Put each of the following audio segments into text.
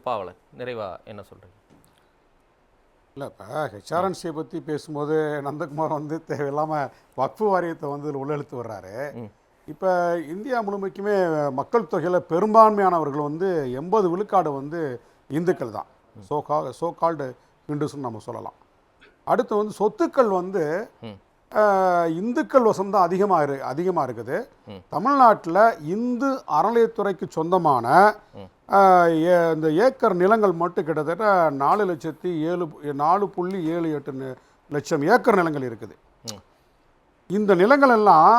பாவலன் நிறைவா என்ன சொல்றீங்க? இல்லை, இப்போ ஹெச்ஆர்என்சியை பற்றி பேசும்போது நந்தகுமார் வந்து தேவையில்லாமல் வக்ஃபு வாரியத்தை வந்து உள்ளெழுத்து வர்றாரு. இப்போ இந்தியா முழுமைக்குமே மக்கள் தொகையில் பெரும்பான்மையானவர்கள் வந்து 80 விழுக்காடு வந்து இந்துக்கள் தான். சோ கால்டு ஹிந்துஸ்ன்னு நம்ம சொல்லலாம். அடுத்து வந்து சொத்துக்கள் வந்து இந்துக்கள் வசம்தான் அதிகமாக இருக்குது. தமிழ்நாட்டில் இந்து அறநிலையத்துறைக்கு சொந்தமான இந்த ஏக்கர் நிலங்கள் மட்டும் கிட்டத்தட்ட 4,7.78 லட்சம் ஏக்கர் நிலங்கள் இருக்குது. இந்த நிலங்கள் எல்லாம்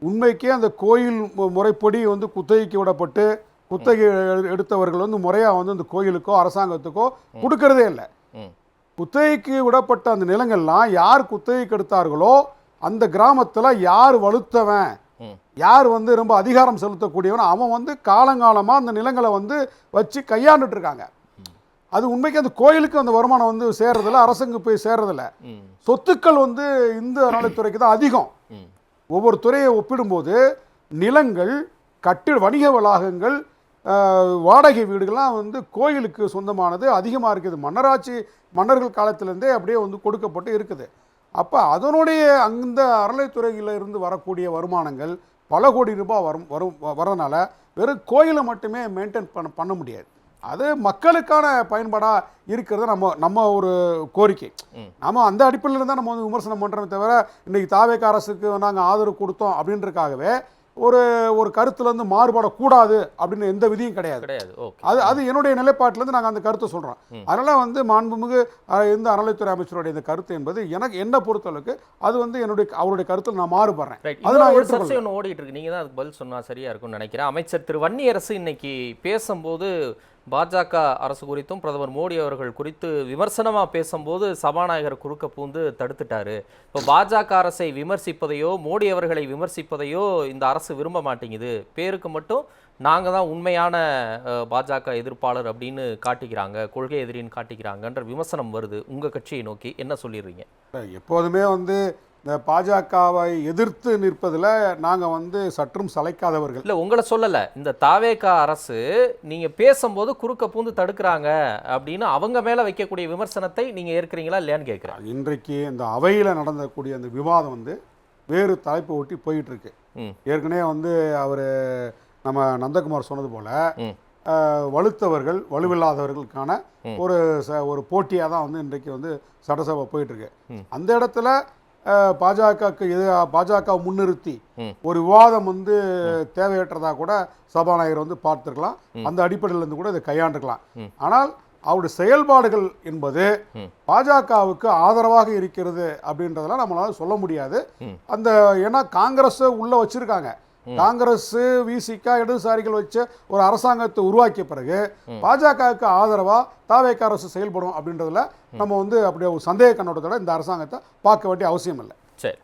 உண்மைக்கே அந்த கோயில் முறைப்படி வந்து குத்தகைக்கு விடப்பட்டு குத்தகை எடுத்தவர்கள் வந்து முறையாக வந்து அந்த கோயிலுக்கோ அரசாங்கத்துக்கோ கொடுக்கறதே இல்லை. குத்தகைக்கு விடப்பட்ட அந்த நிலங்கள்லாம் யார் குத்தகைக்கு எடுத்தார்களோ அந்த கிராமத்தில் யார் வலுத்தவன், யார் வந்து ரொம்ப அதிகாரம் செலுத்தக்கூடியவன், அவன் வந்து காலங்காலமாக அந்த நிலங்களை வந்து வச்சு கையாண்டுட்டு இருக்காங்க. அது உண்மைக்கு அந்த கோயிலுக்கு அந்த வருமானம் வந்து சேர்றதில்ல, அரசுக்கு போய் சேர்றதில்ல. சொத்துக்கள் வந்து இந்து அறநிலைத்துறைக்கு தான் அதிகம். ஒவ்வொரு துறையை ஒப்பிடும்போது நிலங்கள், வணிக வளாகங்கள், வாடகை வீடுகள்லாம் வந்து கோயிலுக்கு சொந்தமானது அதிகமாக இருக்குது. மன்னர்கள் காலத்திலேருந்தே அப்படியே வந்து கொடுக்கப்பட்டு இருக்குது. அப்போ அதனுடைய அந்த அறநிலைத்துறையில் இருந்து வரக்கூடிய வருமானங்கள் பல கோடி ரூபாய் வரனால வெறும் கோயிலை மட்டுமே மெயின்டைன் பண்ண முடியாது. அது மக்களுக்கான பயன்பாடாக இருக்கிறத நம்ம ஒரு கோரிக்கை. நம்ம அந்த அடிப்படையில் தான் நம்ம வந்து விமர்சனம் பண்ணுறோமே தவிர இன்றைக்கி தாவேக அரசுக்கு நாங்கள் ஆதரவு கொடுத்தோம் அப்படின்றதுக்காகவே ஒரு கருத்துலேருந்து மாறுபடக்கூடாது அப்படின்னு எந்த விதியும் கிடையாது. அது என்னுடைய நிலைப்பாட்டிலேருந்து நாங்கள் அந்த கருத்தை சொல்கிறோம். அதனால் வந்து மாண்புமிகு இந்த அறநிலைத்துறை அமைச்சருடைய இந்த கருத்து என்பது என்ன பொறுத்தளவுக்கு அது வந்து அவருடைய கருத்தில் நான் மாறுபடுறேன். அது நான் ஓடிட்டு இருக்கு. நீங்கள் தான் அதுக்கு பதில் சொன்னால் சரியா இருக்கும்னு நினைக்கிறேன். அமைச்சர் திரு வன்னியரசு இன்னைக்கு பேசும்போது பாஜக அரசு குறித்தும் பிரதமர் மோடி அவர்கள் குறித்து விமர்சனமாக பேசும்போது சபாநாயகர் குறுக்க பூந்து தடுத்துட்டாரு. இப்போ பாஜக அரசை விமர்சிப்பதையோ மோடி அவர்களை விமர்சிப்பதையோ இந்த அரசு விரும்ப மாட்டேங்குது. பேருக்கு மட்டும் நாங்கள் தான் உண்மையான பாஜக எதிர்ப்பாளர் அப்படின்னு காட்டிக்கிறாங்க, கொள்கை எதிரின்னு காட்டிக்கிறாங்கன்ற விமர்சனம் வருது. உங்கள் கட்சியை நோக்கி என்ன சொல்லிடுறீங்க? எப்போதுமே வந்து இந்த பாஜகவை எதிர்த்து நிற்பதில் நாங்கள் வந்து சற்றும் சளைக்காதவர்கள் இல்லை. உங்களை சொல்லலை, இந்த தாவேக அரசு நீங்கள் பேசும்போது குறுக்க பூந்து தடுக்கிறாங்க அப்படின்னு அவங்க மேலே வைக்கக்கூடிய விமர்சனத்தை நீங்கள் ஏற்கிறீங்களா இல்லையான்னு கேட்குறேன். இன்றைக்கு இந்த அவையில் நடந்தக்கூடிய அந்த விவாதம் வந்து வேறு தலைப்பு ஒட்டி போயிட்டு இருக்கு. ஏற்கனவே வந்து அவர் நம்ம நந்தகுமார் சொன்னது போல வலுத்தவர்கள் வலுவில்லாதவர்களுக்கான ஒரு போட்டியாக தான் வந்து இன்றைக்கு வந்து சட்டசபை போயிட்டு இருக்கு. அந்த இடத்துல பாஜக முன்னிறுத்தி ஒரு விவாதம் வந்து தேவையற்றதா கூட சபாநாயகர் வந்து பார்த்துருக்கலாம். அந்த அடிப்படையில் இருந்து கூட இதை கையாண்டுக்கலாம். ஆனால் அவருடைய செயல்பாடுகள் என்பது பாஜகவுக்கு ஆதரவாக இருக்கிறது அப்படின்றதெல்லாம் நம்மளால சொல்ல முடியாது. அந்த ஏன்னா காங்கிரஸ் உள்ள வச்சிருக்காங்க. காங்கிரஸ் விசிகா இடதுசாரிகள் வச்ச ஒரு அரசாங்கத்தை உருவாக்கிய பிறகு பாஜகவுக்கு ஆதரவா தாவேக அரசு செயல்படும் அப்படின்றதுல நம்ம வந்து அப்படியே ஒரு சந்தேக கண்ணோட்டத்தோட இந்த அரசாங்கத்தை பார்க்க வேண்டிய அவசியம் இல்லை. சரி.